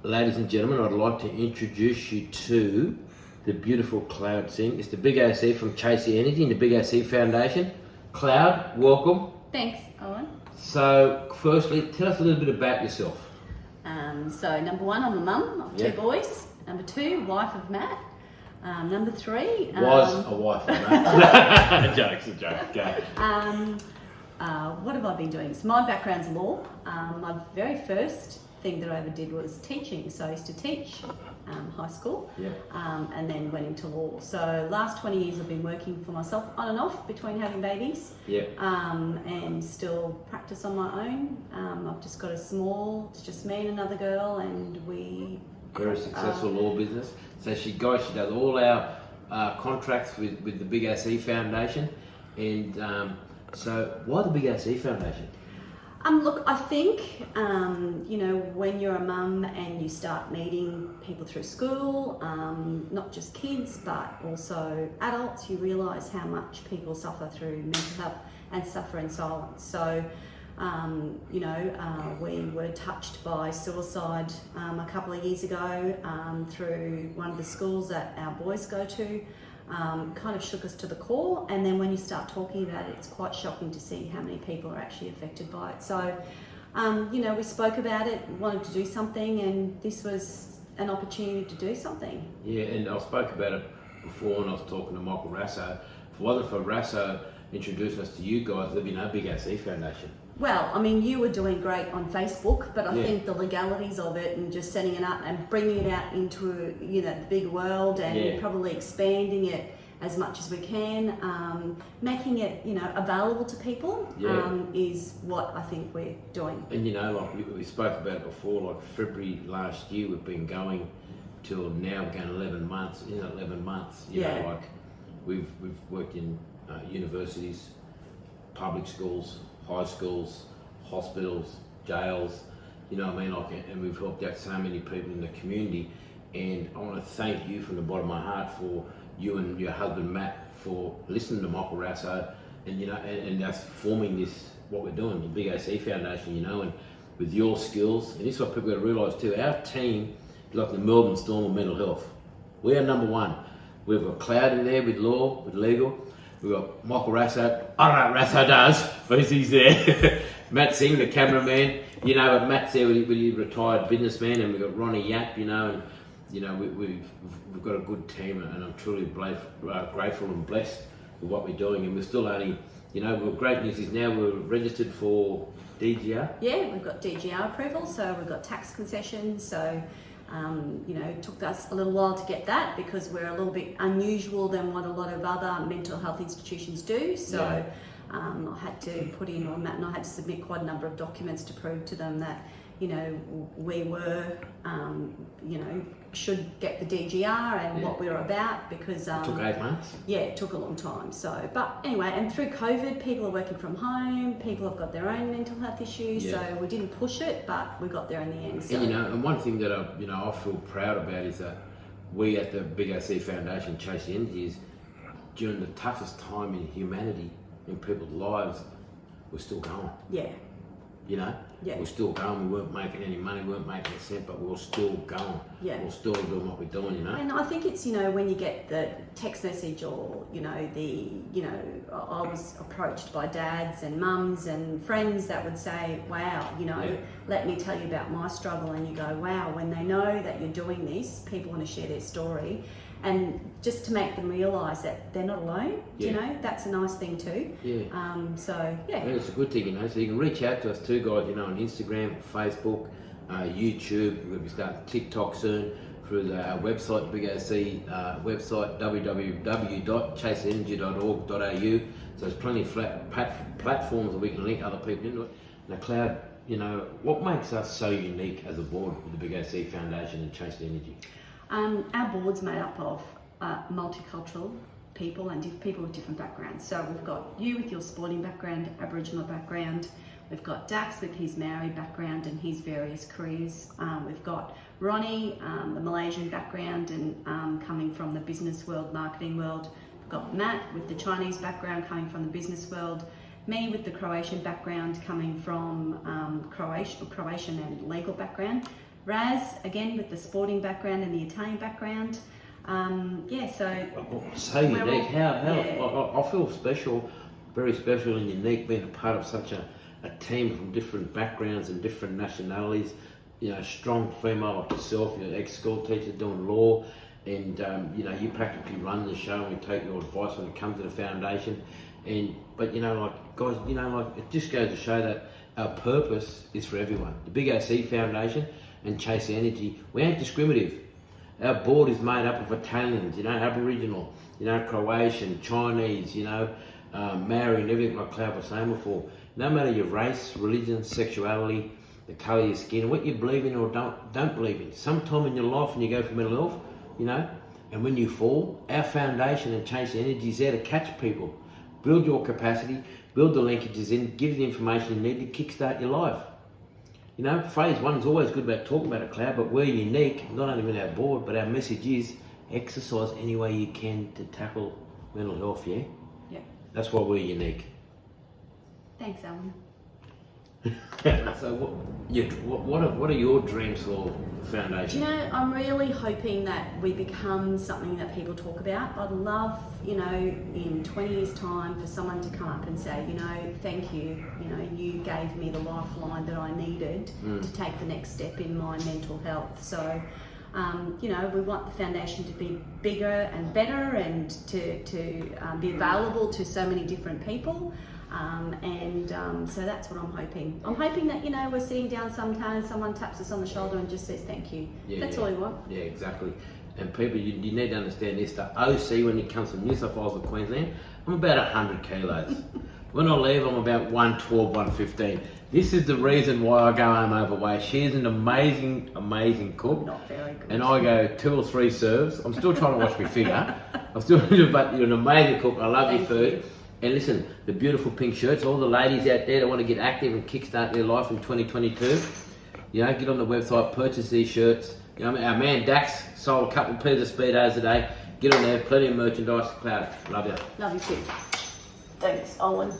Ladies and gentlemen, I'd like to introduce you to the beautiful Klaudija Tsin. It's the Big AC from chasetheenergy and the Big AC Foundation. Cloud, welcome. Thanks, Owen. So, firstly, tell us a little bit about yourself. So, number one, I'm a mum of two boys. Number two, wife of Matt. Number three... Was a wife of Matt. A joke. Okay. What have I been doing? So my background's law. My very first thing that I ever did was teaching. So I used to teach high school and then went into law. So last 20 years I've been working for myself on and off between having babies and still practice on my own. I've just got it's just me and another girl, and we... Very successful law business. So she does all our contracts with the Big AC Foundation. And so why the Big AC Foundation? Look, I think, when you're a mum and you start meeting people through school, not just kids, but also adults, you realise how much people suffer through mental health and suffer in silence. So, we were touched by suicide a couple of years ago through one of the schools that our boys go to. Kind of shook us to the core, and then when you start talking about it, it's quite shocking to see how many people are actually affected by it. So, we spoke about it, wanted to do something, and this was an opportunity to do something. Yeah, and I spoke about it before when I was talking to Michael Rasso. If it wasn't for Rasso introducing us to you guys, there'd be no Big AC Foundation. Well, I mean, you were doing great on Facebook, but I think the legalities of it and just setting it up and bringing it out into, the big world and probably expanding it as much as we can, making it, available to people is what I think we're doing. And, like we spoke about it before, like February last year, we've been going till now, we're going 11 months. In 11 months, like we've worked in universities, public schools, high schools, hospitals, jails, and we've helped out so many people in the community. And I want to thank you from the bottom of my heart for you and your husband Matt for listening to Michael Rasso and us forming this, what we're doing, the Big AC Foundation, and with your skills. And this is what people got to realise too, our team is like the Melbourne Storm of mental health. We are number one. We've got Cloud in there with law, with legal. We've got Michael Rasso. I don't know what Rasso does, but he's there. Matt Tsin, the cameraman. But Matt's there with his retired businessman, and we've got Ronnie Yap, and we've got a good team, and I'm truly grateful and blessed with what we're doing. And we're still only, great news is now we're registered for DGR. Yeah, we've got DGR approval, so we've got tax concessions, so it took us a little while to get that because we're a little bit unusual than what a lot of other mental health institutions do. So I had to put in, or Matt and I had to submit quite a number of documents to prove to them that, we were, should get the DGR and what we were about because... it took 8 months? Yeah, it took a long time. So, but anyway, and through COVID, people are working from home, people have got their own mental health issues, so we didn't push it, but we got there in the end. So. And, and one thing that I feel proud about is that we at the Big AC Foundation, chasetheenergy, is during the toughest time in humanity, in people's lives, we're still going. Yeah. We're still going. We weren't making any money, we weren't making a cent, but we were still going. Yeah. We're still doing what we're doing, And I think it's, when you get the text message or, I was approached by dads and mums and friends that would say, wow, let me tell you about my struggle, and you go, wow, when they know that you're doing this, people want to share their story. And just to make them realise that they're not alone, that's a nice thing too. It's a good thing, So you can reach out to us too, guys, on Instagram, Facebook, YouTube. We're going to be starting TikTok soon through our website, Big AC website, www.chasetheenergy.org.au. So there's plenty of platforms that we can link other people into it. Now, Cloud, what makes us so unique as a board with the Big AC Foundation and chasetheenergy? Our board's made up of multicultural people and people with different backgrounds. So we've got you with your sporting background, Aboriginal background. We've got Dax with his Maori background and his various careers. We've got Ronnie, the Malaysian background and coming from the business world, marketing world. We've got Matt with the Chinese background coming from the business world. Me with the Croatian background coming from Croatian and legal background. Raz, again, with the sporting background and the Italian background. So unique. I feel special, very special and unique being a part of such a team from different backgrounds and different nationalities. You know, strong female like yourself, you're an ex-school teacher doing law, and you practically run the show and we take your advice when it comes to the foundation. But guys, it just goes to show that our purpose is for everyone. The Big AC Foundation and Chase Energy, we ain't discriminative. Our board is made up of Italians, Aboriginal, Croatian, Chinese, Maori and everything like Cloud was saying before. No matter your race, religion, sexuality, the colour of your skin, what you believe in or don't believe in. Sometime in your life when you go for mental health, and when you fall, our foundation and Chase Energy is there to catch people. Build your capacity, build the linkages in, give the information you need to kickstart your life. Phase one is always good about talking about it, Cloud, but we're unique, not only with our board, but our message is exercise any way you can to tackle mental health, yeah? Yeah. That's why we're unique. Thanks, Alan. So what are your dreams for the foundation? I'm really hoping that we become something that people talk about. I'd love, in 20 years' time for someone to come up and say, thank you, you gave me the lifeline that I needed to take the next step in my mental health. So, we want the foundation to be bigger and better and to be available to so many different people. So that's what I'm hoping. I'm hoping that, we're sitting down sometimes, someone taps us on the shoulder and just says thank you. That's all we want. Yeah, exactly. And people, you need to understand this, the OC when it comes to New South Wales or Queensland, I'm about 100 kilos. When I leave, I'm about 112, 115. This is the reason why I go home overweight. She's an amazing, amazing cook. Not very good. And I go 2 or 3 serves. I'm still trying to watch my figure. But you're an amazing cook. I love your food. And listen, the beautiful pink shirts, all the ladies out there that want to get active and kickstart their life in 2022, get on the website, purchase these shirts. Our man Dax sold a couple of pairs of Speedos a day. Get on there, plenty of merchandise. Cloud, love you. Love you too. Thanks, Owen.